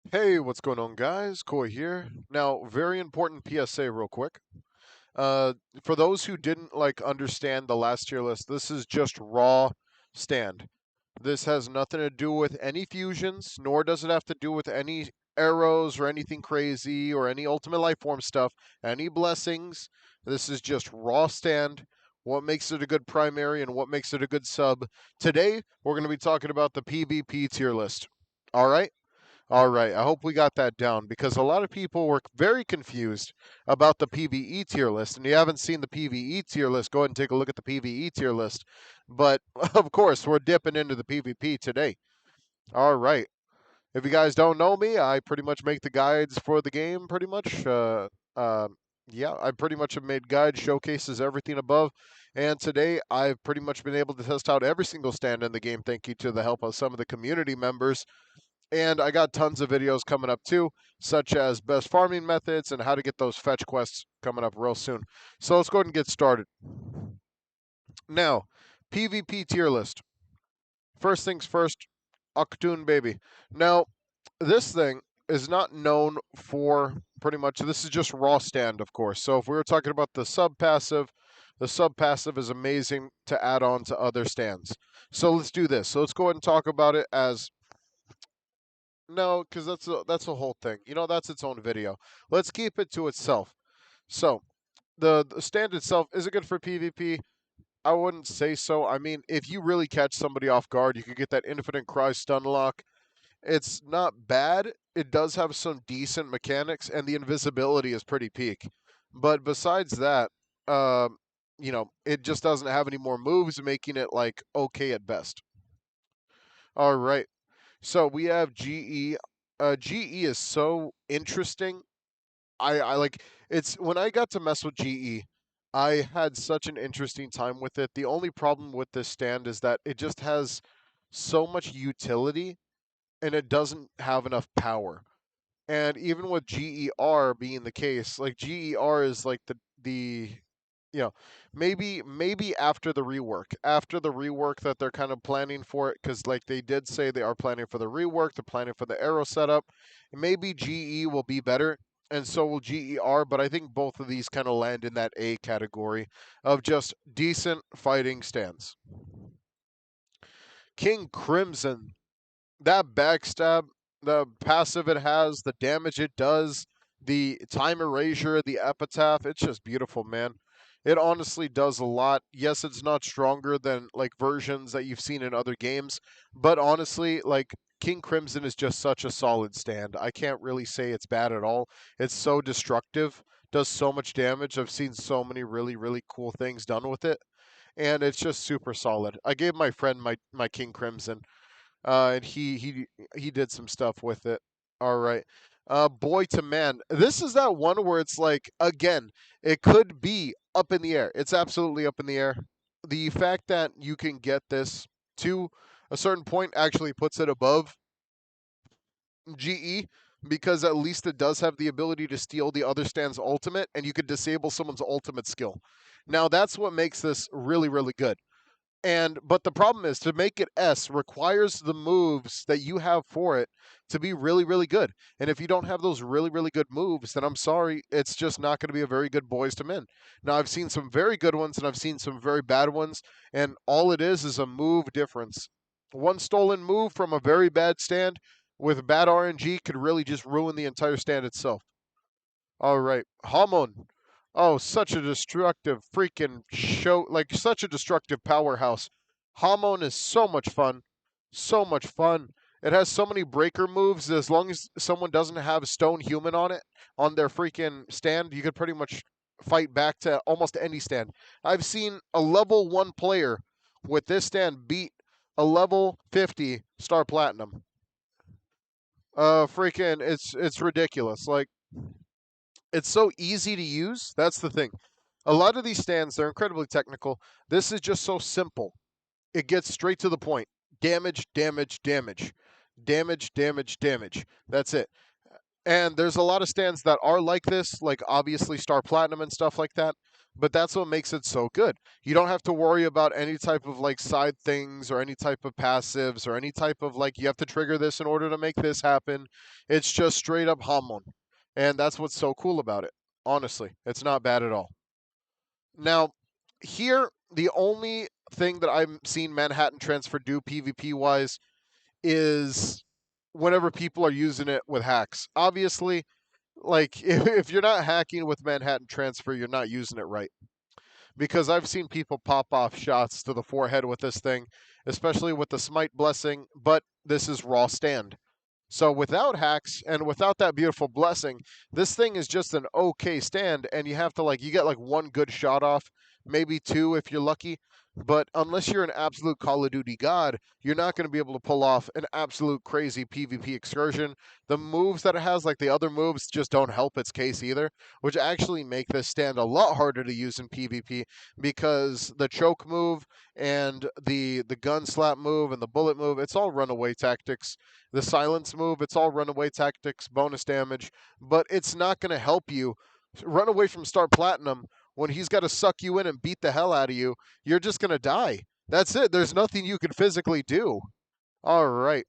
Hey, what's going on, guys? Koi here. Now, very important PSA, real quick. Uh, for those who didn't understand the last tier list, this is just raw stand. This has nothing to do with any fusions, nor does it have to do with any arrows or anything crazy or any ultimate life form stuff, any blessings. This is just raw stand. What makes it a good primary and what makes it a good sub. Today, we're going to be talking about the PvP tier list. All right? All right, I hope we got that down because a lot of people were very confused about the PvE tier list. And you haven't seen the PvE tier list, go ahead and take a look at the PvE tier list. But of course, we're dipping into the PvP today. All right. If you guys don't know me, I pretty much make the guides for the game, pretty much. Uh, yeah, I pretty much have made guides, showcases, everything above. And today, I've pretty much been able to test out every single stand in the game, thank you to the help of some of the community members. And I got tons of videos coming up too, such as best farming methods and how to get those fetch quests coming up real soon. So let's go ahead and get started. Now, PvP tier list. First things first, Octoon Baby. Now, this thing is not known for pretty much, this is just raw stand, of course. So if we were talking about the sub passive is amazing to add on to other stands. So let's do this. So let's go ahead and talk about it as no, because that's a whole thing. That's its own video. Let's keep it to itself. So the stand itself is it good for PvP? I wouldn't say so. I mean, if you really catch somebody off guard, you could get that infinite cry stun lock. It's not bad. It does have some decent mechanics, and the invisibility is pretty peak. But besides that, it just doesn't have any more moves, making it like okay at best. All right. So we have GE. GE is so interesting. I like it's when I got to mess with GE, I had such an interesting time with it. The only problem with this stand is that it just has so much utility and it doesn't have enough power. And even with GER being the case, like GER is like the you know maybe after the rework that they're kind of planning for it, because like they did say they are planning for the rework, they're planning for the arrow setup. Maybe GE will be better and so will GER, but I think both of these kind of land in that A category of just decent fighting stands. King Crimson, that backstab, the passive it has, the damage it does, the time erasure, the epitaph, it's just beautiful, man. It honestly does a lot. Yes, it's not stronger than like versions that you've seen in other games, but honestly, like King Crimson is just such a solid stand. I can't really say it's bad at all. It's so destructive, does so much damage. I've seen so many really, really cool things done with it, and it's just super solid. I gave my friend my King Crimson, and he did some stuff with it. All right. Boy to man. This is that one where it's like again, it could be up in the air. It's absolutely up in the air. The fact that you can get this to a certain point actually puts it above GE, because at least it does have the ability to steal the other stand's ultimate and you could disable someone's ultimate skill. Now that's what makes this really, really good. And but the problem is to make it S requires the moves that you have for it to be really, really good. And if you don't have those really, really good moves, then I'm sorry, it's just not going to be a very good boys to men. Now I've seen some very good ones and I've seen some very bad ones, and all it is a move difference. One stolen move from a very bad stand with bad RNG could really just ruin the entire stand itself. All right, Hamon. Oh, such a destructive freaking show, like such a destructive powerhouse. Hamon is so much fun. So much fun. It has so many breaker moves. As long as someone doesn't have Stone Human on it, on their freaking stand, you could pretty much fight back to almost any stand. I've seen a level 1 player with this stand beat a level 50 Star Platinum. Freaking, it's ridiculous. Like, it's so easy to use. That's the thing. A lot of these stands, they're incredibly technical. This is just so simple. It gets straight to the point. Damage, damage, damage. Damage, damage, damage. That's it. And there's a lot of stands that are like this, like obviously Star Platinum and stuff like that. but that's what makes it so good. You don't have to worry about any type of like side things or any type of passives or any type of like you have to trigger this in order to make this happen. It's just straight up Hamon. And that's what's so cool about it. Honestly, it's not bad at all. Now, here the only thing that I've seen Manhattan Transfer do PvP wise is whenever people are using it with hacks. Obviously, like if you're not hacking with Manhattan Transfer, you're not using it right. Because I've seen people pop off shots to the forehead with this thing, especially with the Smite Blessing, but this is raw stand. So without hacks and without that beautiful blessing, this thing is just an okay stand, and you have to like you get like one good shot off, maybe two if you're lucky. But unless you're an absolute Call of Duty god, you're not going to be able to pull off an absolute crazy PvP excursion. The moves that it has, like the other moves, just don't help its case either, which actually make this stand a lot harder to use in PvP because the choke move and the gun slap move and the bullet move, it's all runaway tactics. The silence move, it's all runaway tactics, bonus damage, but it's not going to help you run away from Star Platinum when he's got to suck you in and beat the hell out of you. You're just going to die. That's it. There's nothing you can physically do. All right.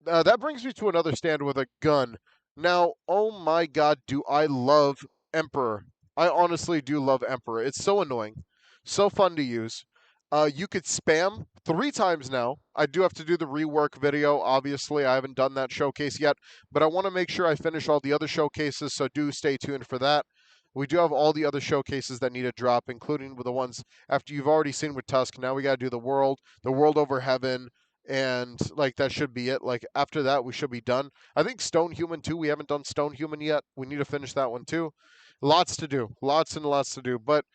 That brings me to another stand with a gun. Now, oh my god, do I love Emperor. I honestly do love Emperor. It's so annoying, so fun to use. You could spam 3 times now. I do have to do the rework video. Obviously, I haven't done that showcase yet, but I want to make sure I finish all the other showcases, so do stay tuned for that. We do have all the other showcases that need to drop, including the ones after you've already seen with Tusk. Now we got to do the world over heaven, and like that should be it. Like after that, we should be done. I think Stone Human too. We haven't done Stone Human yet. We need to finish that one too. Lots to do, lots and lots to do. But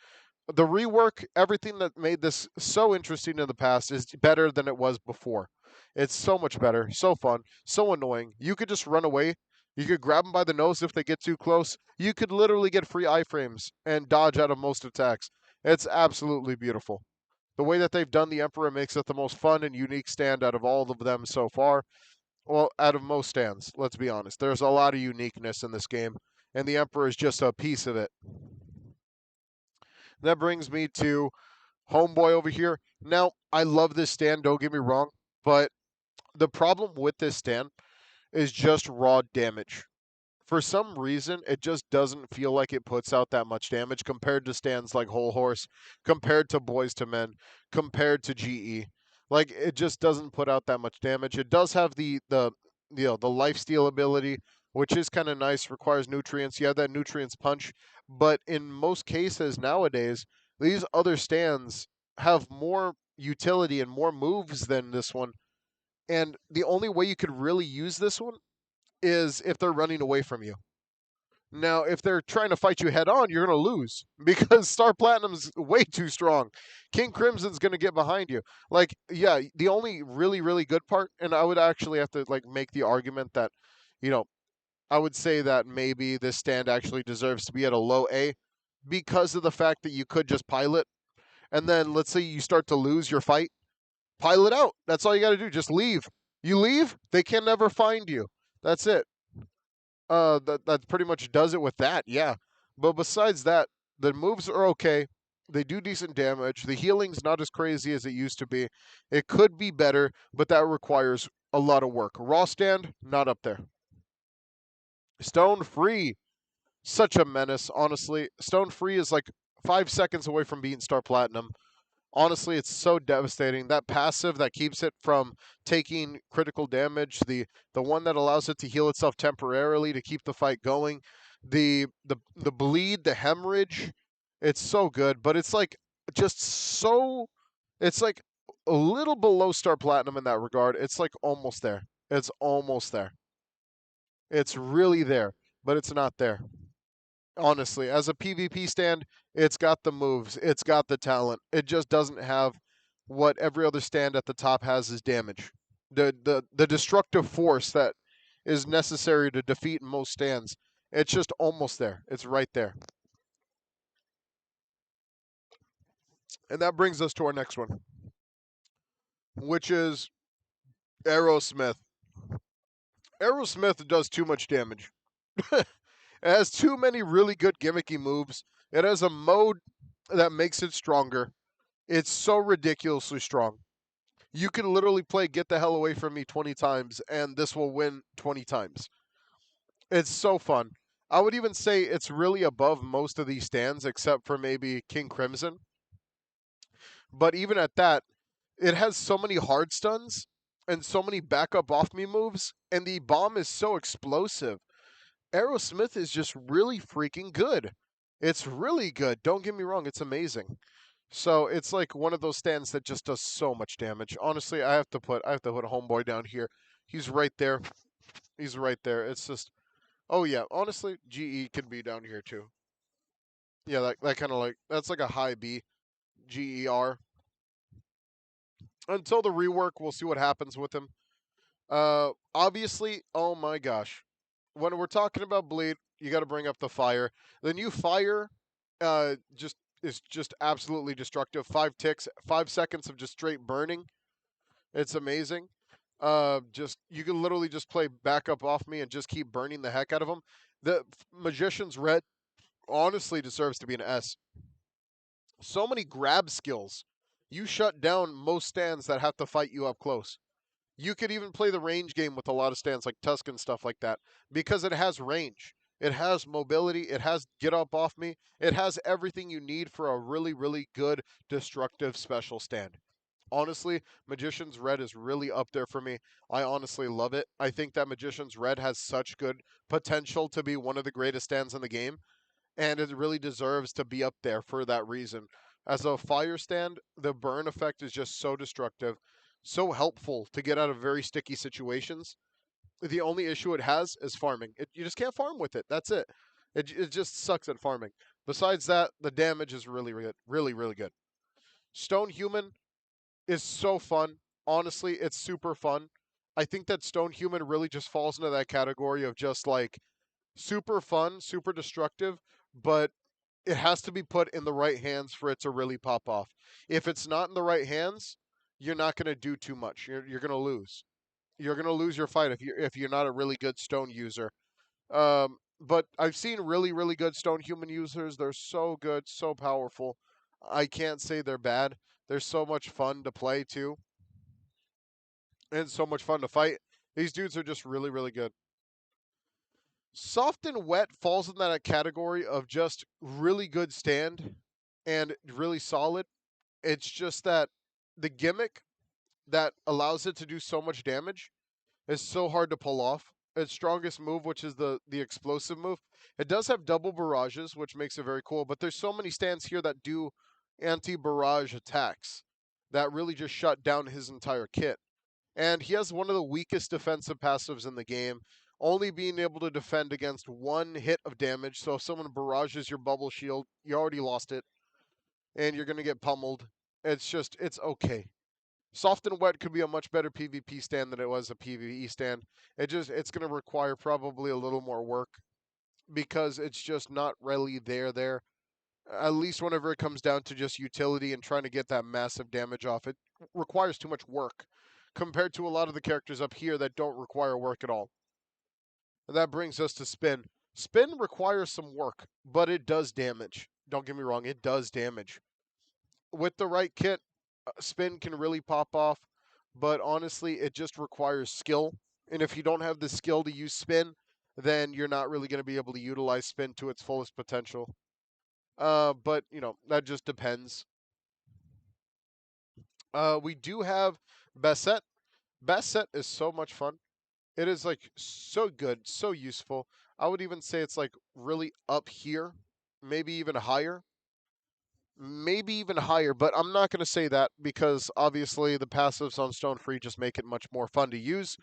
the rework, everything that made this so interesting in the past is better than it was before. It's so much better, so fun, so annoying. You could just run away. You could grab them by the nose if they get too close. You could literally get free iframes and dodge out of most attacks. It's absolutely beautiful. The way that they've done the Emperor makes it the most fun and unique stand out of all of them so far. Well, out of most stands, let's be honest. There's a lot of uniqueness in this game, and the Emperor is just a piece of it. That brings me to Homeboy over here. Now, I love this stand, don't get me wrong, but the problem with this stand is just raw damage. For some reason, it just doesn't feel like it puts out that much damage compared to stands like Whole Horse, compared to Boys to Men, compared to GE. Like it just doesn't put out that much damage. It does have the the lifesteal ability, which is kind of nice. Requires nutrients. You have that nutrients punch, but in most cases nowadays, these other stands have more utility and more moves than this one. And the only way you could really use this one is if they're running away from you. Now, if they're trying to fight you head on, you're going to lose because Star Platinum's way too strong. King Crimson's going to get behind you. Like, yeah, the only really, really good part, and I would actually have to like make the argument that, you know, I would say that maybe this stand actually deserves to be at a low A because of the fact that you could just pilot, and then let's say you start to lose your fight, pilot out. That's all you got to do. Just leave. You leave, they can never find you. That's it. That pretty much does it with that. Yeah, but besides that, the moves are okay. They do decent damage. The healing's not as crazy as it used to be. It could be better, but that requires a lot of work. Raw stand, not up there. Stone free, such a menace. Honestly, Stone free is like 5 seconds away from beating Star Platinum. Honestly, it's so devastating. That passive that keeps it from taking critical damage, the one that allows it to heal itself temporarily to keep the fight going, the bleed, the hemorrhage, it's so good, but it's like just so it's like a little below Star Platinum in that regard. It's like almost there. It's almost there. It's really there, but it's not there. Honestly, as a PvP stand, it's got the moves, it's got the talent. It just doesn't have what every other stand at the top has is damage. The destructive force that is necessary to defeat most stands. It's just almost there. It's right there. And that brings us to our next one, which is Aerosmith. Aerosmith does too much damage. It has too many really good gimmicky moves. It has a mode that makes it stronger. It's so ridiculously strong. You can literally play Get the Hell Away From Me 20 times, and this will win 20 times. It's so fun. I would even say it's really above most of these stands, except for maybe King Crimson. But even at that, it has so many hard stuns and so many backup off me moves, and the bomb is so explosive. Aerosmith is just really freaking good. It's really good. Don't get me wrong, it's amazing. So it's like one of those stands that just does so much damage. Honestly, I have to put Homeboy down here. He's right there. He's right there. It's just oh yeah, honestly, GE could be down here too. Yeah, that kind of like that's like a high B, GER. Until the rework, we'll see what happens with him. Obviously, oh my gosh, when we're talking about bleed, you got to bring up the fire. The new fire, just is just absolutely destructive. 5 ticks, 5 seconds of just straight burning. It's amazing. Just you can literally just play backup off me and just keep burning the heck out of them. The magician's red honestly deserves to be an S. So many grab skills. You shut down most stands that have to fight you up close. You could even play the range game with a lot of stands like Tusk and stuff like that because it has range. It has mobility. It has get up off me. It has everything you need for a really, really good destructive special stand. Honestly, Magician's Red is really up there for me. I honestly love it. I think that Magician's Red has such good potential to be one of the greatest stands in the game, and it really deserves to be up there for that reason. As a fire stand, the burn effect is just so destructive, so helpful to get out of very sticky situations. The only issue it has is farming. You just can't farm with it. That's it. It just sucks at farming. Besides that, the damage is really, really, really, really good. Stone Human is so fun. Honestly, it's super fun. I think that Stone Human really just falls into that category of just like super fun, super destructive, but it has to be put in the right hands for it to really pop off. If it's not in the right hands, you're not going to do too much. You're going to lose. You're going to lose your fight if you're not a really good stone user. But I've seen really really good stone human users. They're so good, so powerful. I can't say they're bad. They're so much fun to play too, and so much fun to fight. These dudes are just really really good. Soft and wet falls in that category of just really good stand and really solid. It's just that the gimmick that allows it to do so much damage is so hard to pull off. Its strongest move, which is the explosive move, it does have double barrages, which makes it very cool. But there's so many stands here that do anti-barrage attacks that really just shut down his entire kit. And he has one of the weakest defensive passives in the game, only being able to defend against one hit of damage. So if someone barrages your bubble shield, you already lost it, and you're gonna get pummeled. It's okay. Soft and wet could be a much better PvP stand than it was a PvE stand. It's gonna require probably a little more work because it's just not really there. At least whenever it comes down to just utility and trying to get that massive damage off, it requires too much work compared to a lot of the characters up here that don't require work at all. And that brings us to Spin. Spin requires some work, but it does damage. Don't get me wrong, it does damage. With the right kit, Spin can really pop off, but honestly, it just requires skill. And if you don't have the skill to use Spin, then you're not really going to be able to utilize Spin to its fullest potential. But that just depends. We do have Bassett. Bassett is so much fun. It is like so good, so useful. I would even say it's like really up here, maybe even higher. Maybe even higher, but I'm not going to say that because obviously the passives on Stone Free just make it much more fun to use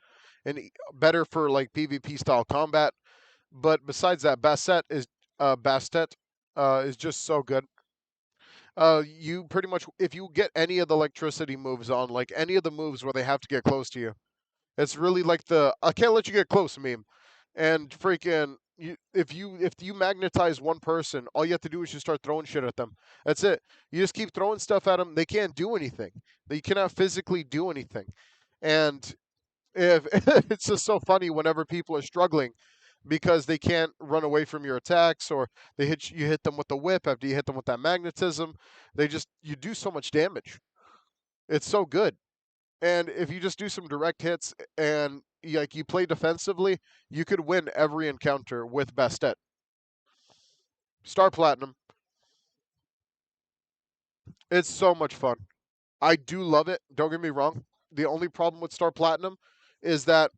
and better for like PvP style combat. But besides that, Bastet is just so good. You pretty much if you get any of the electricity moves on, like any of the moves where they have to get close to you, it's really like the "I can't let you get close" meme. And freaking, if you magnetize one person, all you have to do is just start throwing shit at them. That's it. You just keep throwing stuff at them. They can't do anything. They cannot physically do anything. And if it's just so funny whenever people are struggling, because they can't run away from your attacks, or you hit them with the whip after you hit them with that magnetism. You do so much damage. It's so good. And if you just do some direct hits and you play defensively, you could win every encounter with Bastet. Star Platinum, it's so much fun. I do love it. Don't get me wrong. The only problem with Star Platinum is that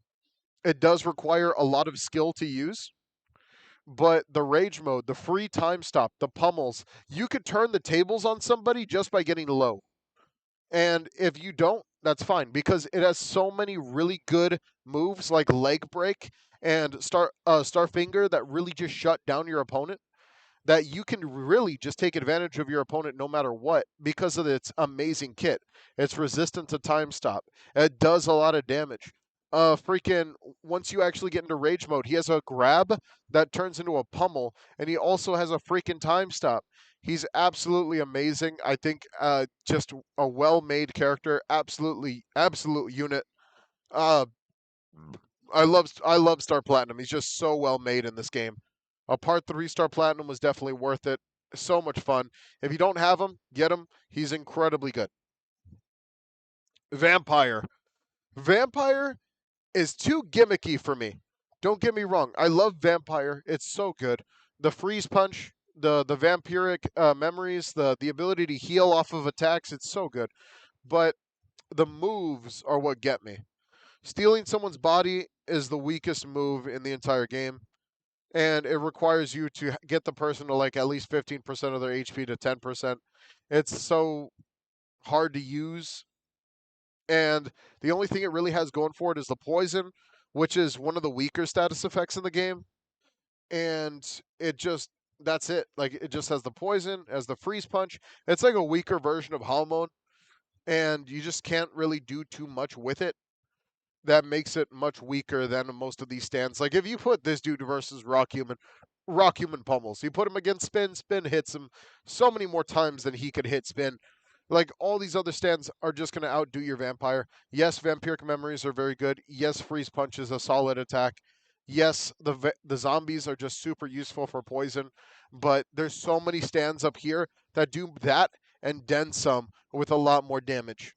it does require a lot of skill to use. But the rage mode, the free time stop, the pummels, you could turn the tables on somebody just by getting low. And if you don't, that's fine because it has so many really good moves like leg break and Starfinger that really just shut down your opponent, that you can really just take advantage of your opponent no matter what because of its amazing kit. It's resistant to time stop. It does a lot of damage. Freaking once you actually get into rage mode, he has a grab that turns into a pummel, and he also has a freaking time stop. He's absolutely amazing. I think just a well-made character, absolute unit. Uh, I love Star Platinum. He's just so well made in this game. A part 3 Star Platinum was definitely worth it. So much fun. If you don't have him, get him. He's incredibly good. Vampire. Vampire is too gimmicky for me. Don't get me wrong. I love Vampire. It's so good. The freeze punch, the vampiric memories, the ability to heal off of attacks, it's so good. But the moves are what get me. Stealing someone's body is the weakest move in the entire game, and it requires you to get the person to like at least 15% of their HP to 10%. It's so hard to use, and the only thing it really has going for it is the poison, which is one of the weaker status effects in the game, and that's it. Like it just has the poison, as the freeze punch. It's like a weaker version of Halmon, and you just can't really do too much with it. That makes it much weaker than most of these stands. Like if you put this dude versus Rock Human pummels. You put him against Spin, Spin hits him so many more times than he could hit Spin. Like all these other stands are just going to outdo your Vampire. Yes, Vampiric Memories are very good. Yes, Freeze Punch is a solid attack. Yes, the zombies are just super useful for poison. But there's so many stands up here that do that and then some with a lot more damage.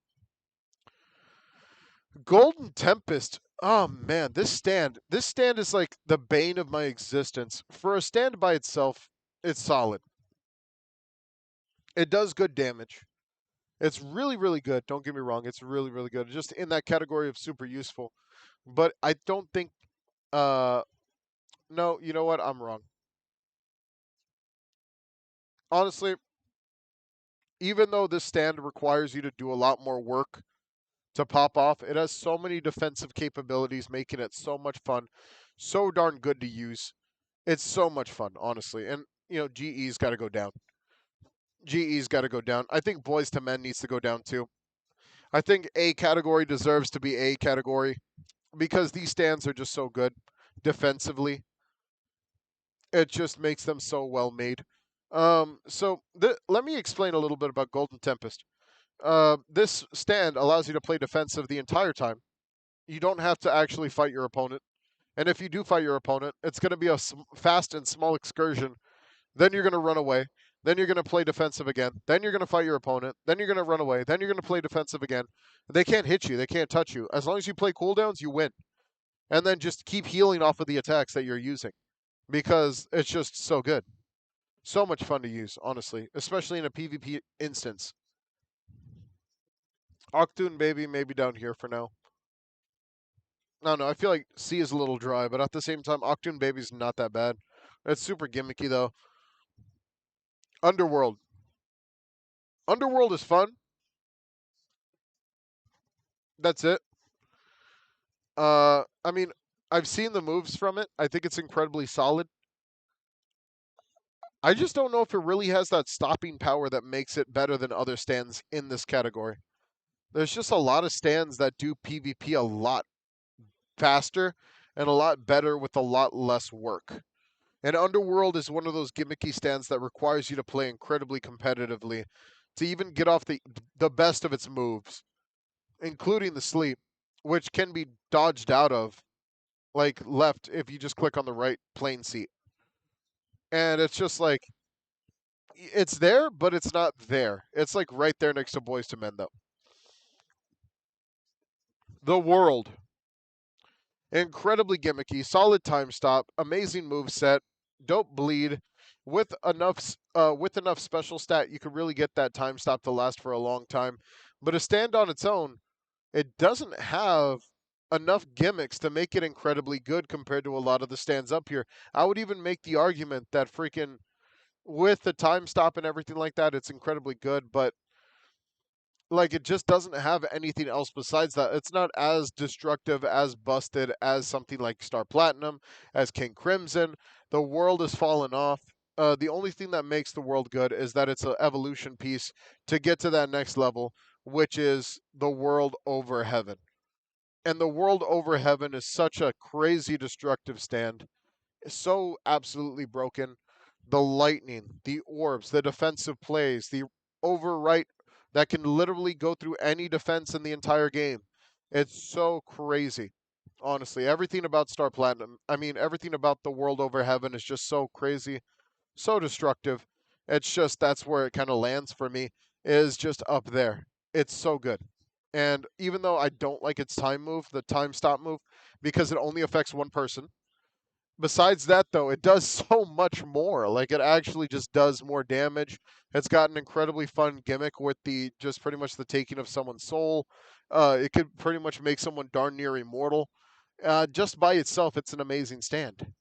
Golden Tempest. Oh man, this stand is like the bane of my existence. For a stand by itself, it's solid. It does good damage. It's really, really good. Don't get me wrong, it's really, really good. Just in that category of super useful. But I don't think uh no, you know what? I'm wrong. Honestly, even though this stand requires you to do a lot more work to pop off, it has so many defensive capabilities, making it so much fun, so darn good to use. It's so much fun, honestly. And GE's got to go down. GE's got to go down. I think Boys to Men needs to go down too. I think A category deserves to be A category because these stands are just so good defensively. It just makes them so well made. Let me explain a little bit about Golden Tempest. This stand allows you to play defensive the entire time. You don't have to actually fight your opponent. And if you do fight your opponent, it's going to be a fast and small excursion. Then you're going to run away. Then you're going to play defensive again. Then you're going to fight your opponent. Then you're going to run away. Then you're going to play defensive again. They can't hit you. They can't touch you. As long as you play cooldowns, you win. And then just keep healing off of the attacks that you're using because it's just so good. So much fun to use, honestly, especially in a PvP instance. Octoon Baby maybe down here for now. No, no, I feel like C is a little dry, but at the same time, Octoon Baby's not that bad. It's super gimmicky though. Underworld. Underworld is fun. That's it. I mean, I've seen the moves from it. I think it's incredibly solid. I just don't know if it really has that stopping power that makes it better than other stands in this category. There's just a lot of stands that do PvP a lot faster and a lot better with a lot less work. And Underworld is one of those gimmicky stands that requires you to play incredibly competitively to even get off the best of its moves, including the sleep, which can be dodged out of. like left if you just click on the right plane seat. And it's just like it's there, but it's not there. It's like right there next to Boys to Men though. The World. Incredibly gimmicky, solid time stop, amazing move set, dope bleed, with enough special stat, you could really get that time stop to last for a long time. But a stand on its own, it doesn't have enough gimmicks to make it incredibly good compared to a lot of the stands up here. I would even make the argument that freaking with the time stop and everything like that, it's incredibly good, but like it just doesn't have anything else besides that. It's not as destructive, as busted as something like Star Platinum, as King Crimson. The World has fallen off. The only thing that makes the World good is that it's an evolution piece to get to that next level, which is the World over Heaven. And the World over Heaven is such a crazy destructive stand, so absolutely broken. The lightning, the orbs, the defensive plays, the overwrite that can literally go through any defense in the entire game. It's so crazy. Honestly, everything about Star Platinum, I mean, everything about the World over Heaven is just so crazy, so destructive. It's just that's where it kind of lands for me, is just up there. It's so good. And even though I don't like its time move, the time stop move, because it only affects one person, besides that, though, it does so much more. Like, it actually just does more damage. It's got an incredibly fun gimmick with the just pretty much the taking of someone's soul. It could pretty much make someone darn near immortal. Just by itself, it's an amazing stand.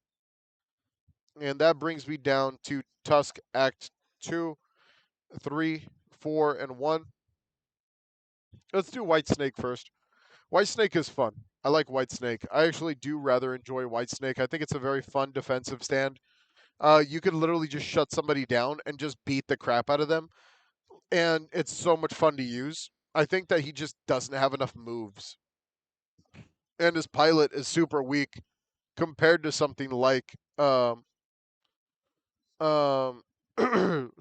And that brings me down to Tusk Act 2, 3, 4, and 1. Let's do White Snake first. White Snake is fun. I like White Snake. I actually do rather enjoy White Snake. I think it's a very fun defensive stand. You could literally just shut somebody down and just beat the crap out of them, and it's so much fun to use. I think that he just doesn't have enough moves, and his pilot is super weak compared to something like um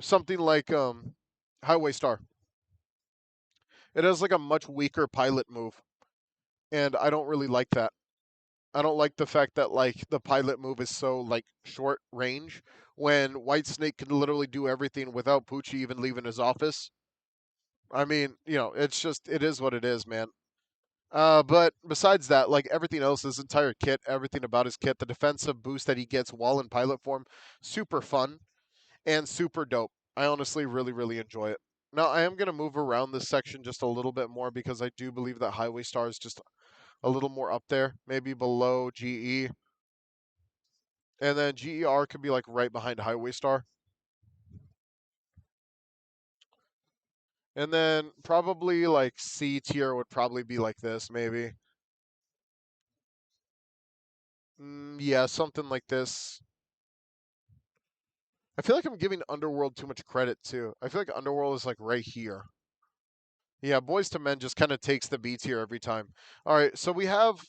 something like Highway Star. It has like a much weaker pilot move, and I don't really like that. I don't like the fact that like the pilot move is so like short range when White Snake can literally do everything without Poochie even leaving his office. I mean, it's just it is what it is, man. But besides that, like everything else, his entire kit, everything about his kit, the defensive boost that he gets while in pilot form, super fun and super dope. I honestly really, really enjoy it. Now, I am going to move around this section just a little bit more because I do believe that Highway Star is just a little more up there, maybe below GE. And then GER could be like right behind Highway Star. And then probably like C tier would probably be like this, maybe. Yeah, something like this. I feel like I'm giving Underworld too much credit too. I feel like Underworld is like right here. Yeah, Boys to Men just kind of takes the beats here every time. All right, so we have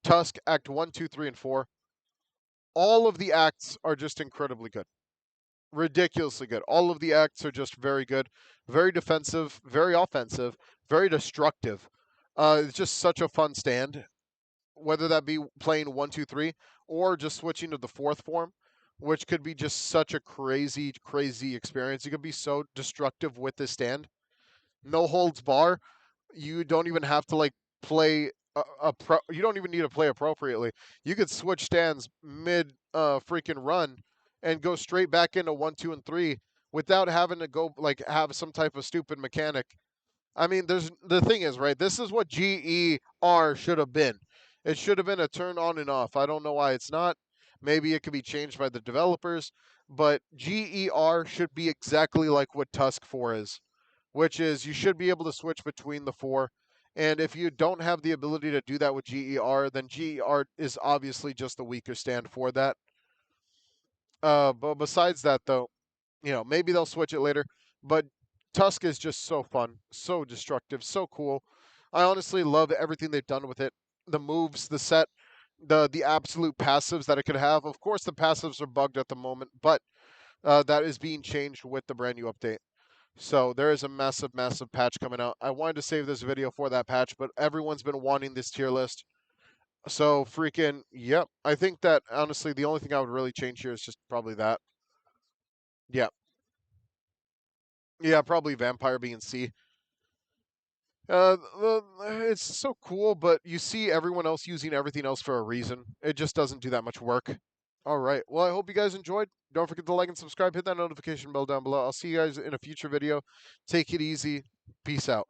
Tusk Act 1, 2, 3, and 4. All of the acts are just incredibly good. Ridiculously good. All of the acts are just very good, very defensive, very offensive, very destructive. It's just such a fun stand, whether that be playing 1, 2, 3, or just switching to the fourth form, which could be just such a crazy, crazy experience. You could be so destructive with this stand. No holds bar. You don't even have to like play you don't even need to play appropriately. You could switch stands mid freaking run and go straight back into 1, 2, and 3 without having to go like have some type of stupid mechanic. I mean, there's the thing is, right? This is what GER should have been. It should have been a turn on and off. I don't know why it's not. Maybe it could be changed by the developers, but GER should be exactly like what Tusk 4 is, which is you should be able to switch between the four. And if you don't have the ability to do that with GER, then GER is obviously just the weaker stand for that. But besides that, though, maybe they'll switch it later. But Tusk is just so fun, so destructive, so cool. I honestly love everything they've done with it. The moves, the set, the absolute passives that it could have. Of course, the passives are bugged at the moment, but that is being changed with the brand new update. So there is a massive, massive patch coming out. I wanted to save this video for that patch, but everyone's been wanting this tier list. So freaking yep. I think that honestly the only thing I would really change here is just probably that. Yeah. Yeah, probably vampire being C. It's so cool, but you see everyone else using everything else for a reason. It just doesn't do that much work. All right. Well, I hope you guys enjoyed. Don't forget to like and subscribe. Hit that notification bell down below. I'll see you guys in a future video. Take it easy. Peace out.